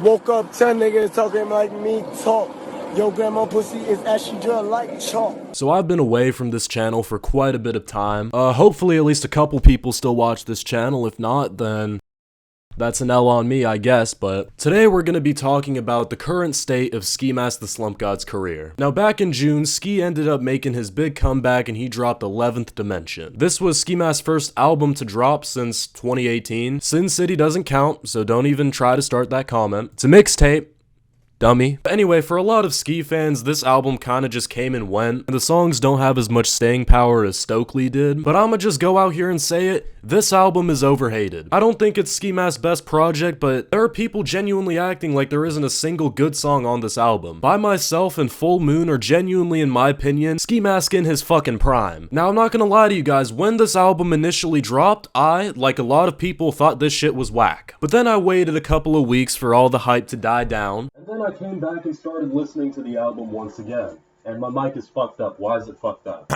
Woke up 10 niggas talking like me talk. Yo, grandma pussy is ashy drill like chalk. So I've been away from this channel for quite a bit of time. Hopefully at least a couple people still watch this channel. If not, then that's an L on me, I guess, but today we're going to be talking about the current state of Ski Mask the Slump God's career. Now back in June, Ski ended up making his big comeback and he dropped 11th Dimension. This was Ski Mask's first album to drop since 2018. Sin City doesn't count, so don't even try to start that comment. It's a mixtape. Dummy. But anyway, for a lot of Ski fans, this album kinda just came and went, and the songs don't have as much staying power as Stokely did, but I'ma just go out here and say it, this album is overhated. I don't think it's Ski Mask's best project, but there are people genuinely acting like there isn't a single good song on this album. By Myself and Full Moon are genuinely, in my opinion, Ski Mask in his fucking prime. Now, I'm not gonna lie to you guys, when this album initially dropped, I, like a lot of people, thought this shit was whack. But then I waited a couple of weeks for all the hype to die down, and then I came back and started listening to the album once again. And my mic is fucked up. Why is it fucked up?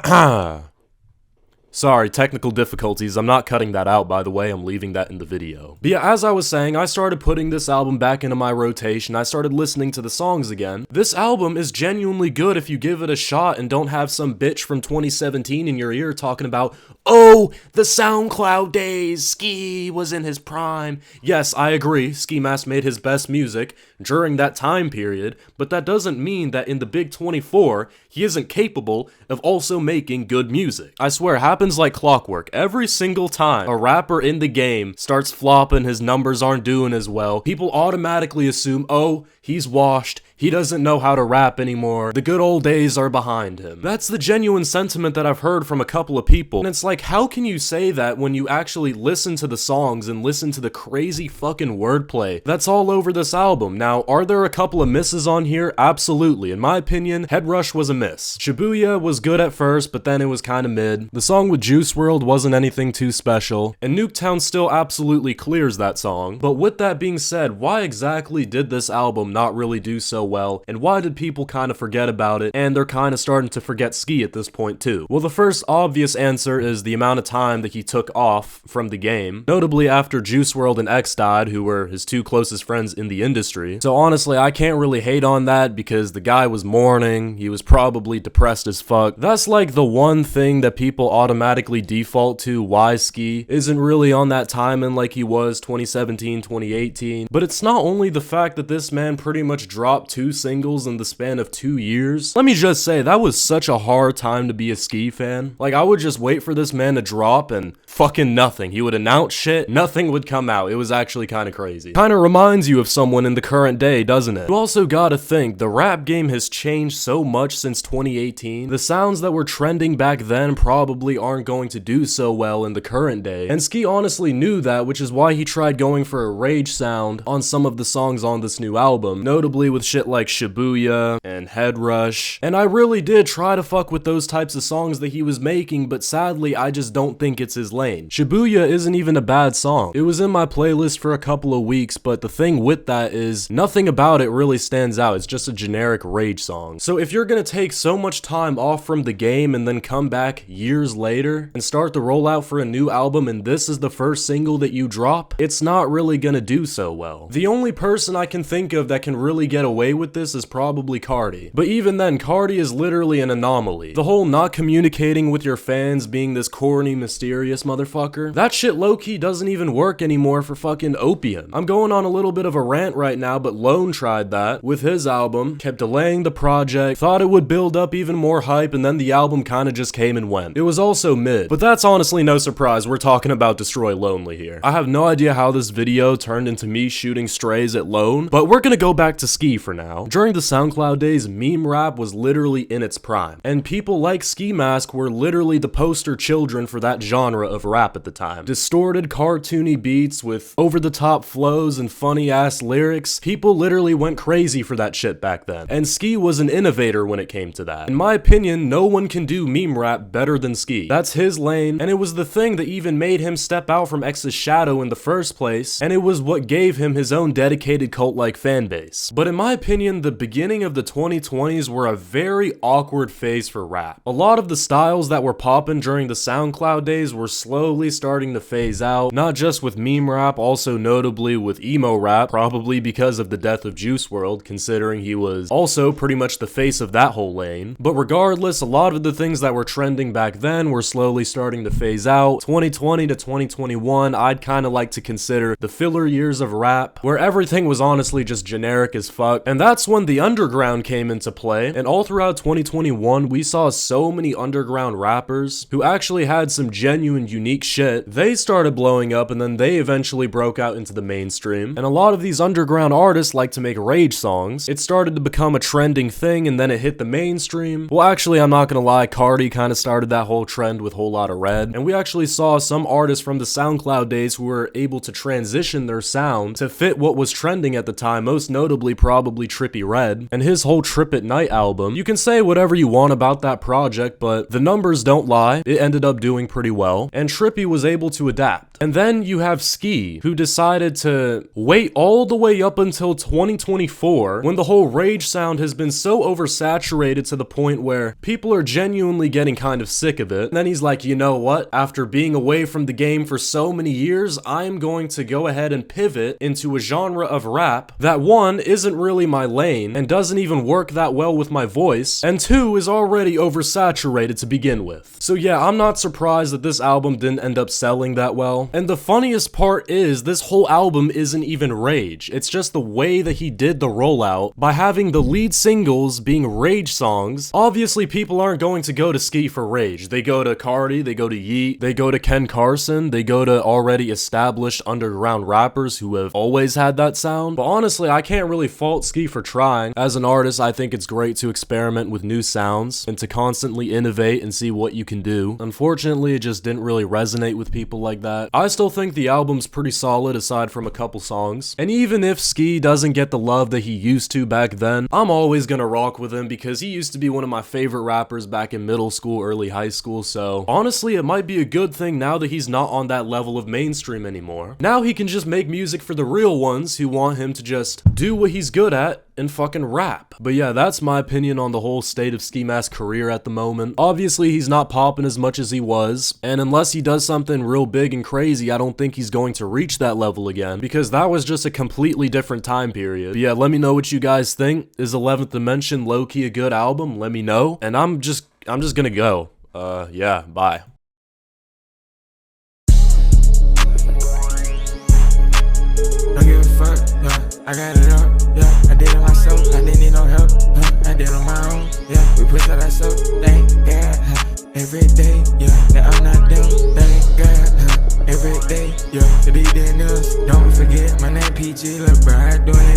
Sorry, technical difficulties. I'm not cutting that out, by the way. I'm leaving that in the video. But yeah, as I was saying, I started putting this album back into my rotation. I started listening to the songs again. This album is genuinely good if you give it a shot and don't have some bitch from 2017 in your ear talking about, oh, the SoundCloud days, Ski was in his prime. Yes, I agree, Ski Mask made his best music during that time period, but that doesn't mean that in the Big 24, he isn't capable of also making good music. I swear, happens like clockwork. Every single time a rapper in the game starts flopping, his numbers aren't doing as well, people automatically assume, oh, he's washed, he doesn't know how to rap anymore, the good old days are behind him. That's the genuine sentiment that I've heard from a couple of people, and it's like, how can you say that when you actually listen to the songs and listen to the crazy fucking wordplay that's all over this album? Now, are there a couple of misses on here? Absolutely. In my opinion, Head Rush was a miss. Shibuya was good at first, but then it was kinda mid. The song with Juice WRLD wasn't anything too special, and Nuketown still absolutely clears that song. But with that being said, why exactly did this album not really do so well, and why did people kinda forget about it, and they're kinda starting to forget Ski at this point too? Well, the first obvious answer is the amount of time that he took off from the game, notably after Juice WRLD and X died, who were his two closest friends in the industry. So honestly, I can't really hate on that because the guy was mourning, he was probably depressed as fuck. That's like the one thing that people automatically default to why Ski isn't really on that timing like he was 2017, 2018. But it's not only the fact that this man pretty much dropped 2 singles in the span of 2 years. Let me just say, that was such a hard time to be a Ski fan. Like, I would just wait for this man to drop and fucking nothing. He would announce shit, nothing would come out. It was actually kinda crazy. Kinda reminds you of someone in the current day, doesn't it? You also gotta think, the rap game has changed so much since 2018. The sounds that were trending back then probably aren't going to do so well in the current day. And Ski honestly knew that, which is why he tried going for a rage sound on some of the songs on this new album, notably with shit like Shibuya and Head Rush. And I really did try to fuck with those types of songs that he was making, but sadly, I just don't think it's his lane. Shibuya isn't even a bad song. It was in my playlist for a couple of weeks, but the thing with that is nothing about it really stands out. It's just a generic rage song. So if you're gonna take so much time off from the game and then come back years later and start the rollout for a new album and this is the first single that you drop, it's not really gonna do so well. The only person I can think of that can really get away with this is probably Cardi. But even then, Cardi is literally an anomaly. The whole not communicating with your fans, being this corny, mysterious motherfucker, that shit low-key doesn't even work anymore for fucking Opium. I'm going on a little bit of a rant right now, but Lone tried that with his album, kept delaying the project, thought it would build up even more hype, and then the album kinda just came and went. It was also mid, but that's honestly no surprise. We're talking about Destroy Lonely here. I have no idea how this video turned into me shooting strays at Lone, but we're gonna go back to Ski for now. During the SoundCloud days, meme rap was literally in its prime, and people like Ski Mask were literally the poster children for that genre of rap at the time. Distorted, cartoony beats with over-the-top flows and funny-ass lyrics. People literally went crazy for that shit back then, and Ski was an innovator when it came to that. In my opinion, no one can do meme rap better than Ski. That's his lane, and it was the thing that even made him step out from X's shadow in the first place, and it was what gave him his own dedicated cult-like fanbase. But in my opinion, opinion, the beginning of the 2020s were a very awkward phase for rap. A lot of the styles that were popping during the SoundCloud days were slowly starting to phase out, not just with meme rap, also notably with emo rap, probably because of the death of Juice WRLD, considering he was also pretty much the face of that whole lane. But regardless, a lot of the things that were trending back then were slowly starting to phase out. 2020 to 2021, I'd kind of like to consider the filler years of rap, where everything was honestly just generic as fuck. And that's when the underground came into play, and all throughout 2021, we saw so many underground rappers who actually had some genuine unique shit. They started blowing up, and then they eventually broke out into the mainstream. And a lot of these underground artists like to make rage songs. It started to become a trending thing, and then it hit the mainstream. Well, actually, I'm not gonna lie, Cardi kind of started that whole trend with Whole Lotta Red, and we actually saw some artists from the SoundCloud days who were able to transition their sound to fit what was trending at the time, most notably probably Trippie Redd and his whole Trip at Night album. You can say whatever you want about that project, but the numbers don't lie. It ended up doing pretty well, and Trippie was able to adapt. And then you have Ski, who decided to wait all the way up until 2024, when the whole rage sound has been so oversaturated to the point where people are genuinely getting kind of sick of it. And then he's like, you know what? After being away from the game for so many years, I'm going to go ahead and pivot into a genre of rap that, one, isn't really my lane and doesn't even work that well with my voice, and two, is already oversaturated to begin with. So yeah, I'm not surprised that this album didn't end up selling that well. And the funniest part is, this whole album isn't even rage. It's just the way that he did the rollout by having the lead singles being rage songs. Obviously, people aren't going to go to Ski for rage. They go to Cardi, they go to Yeet, they go to Ken Carson, they go to already established underground rappers who have always had that sound. But honestly, I can't really fault Ski for trying. As an artist, I think it's great to experiment with new sounds and to constantly innovate and see what you can do. Unfortunately, it just didn't really resonate with people like that. I still think the album's pretty solid aside from a couple songs. And even if Ski doesn't get the love that he used to back then, I'm always gonna rock with him because he used to be one of my favorite rappers back in middle school, early high school, so honestly, it might be a good thing now that he's not on that level of mainstream anymore. Now he can just make music for the real ones who want him to just do what he's good at and fucking rap. But yeah, that's my opinion on the whole state of Ski Mask's career at the moment. Obviously, he's not popping as much as he was, and unless he does something real big and crazy, I don't think he's going to reach that level again, because that was just a completely different time period. But yeah, let me know what you guys think. Is 11th Dimension low-key a good album? Let me know. And I'm just gonna go. Yeah, bye. Don't give a fuck, yeah, I got it up, yeah, I did it myself, I didn't need no help, I did it on my own, yeah, we push out ourselves, thank God, every day, yeah, that I'm not them, thank God, every day, yeah, to be there news, don't forget, my name PG, look, bro, I doing it.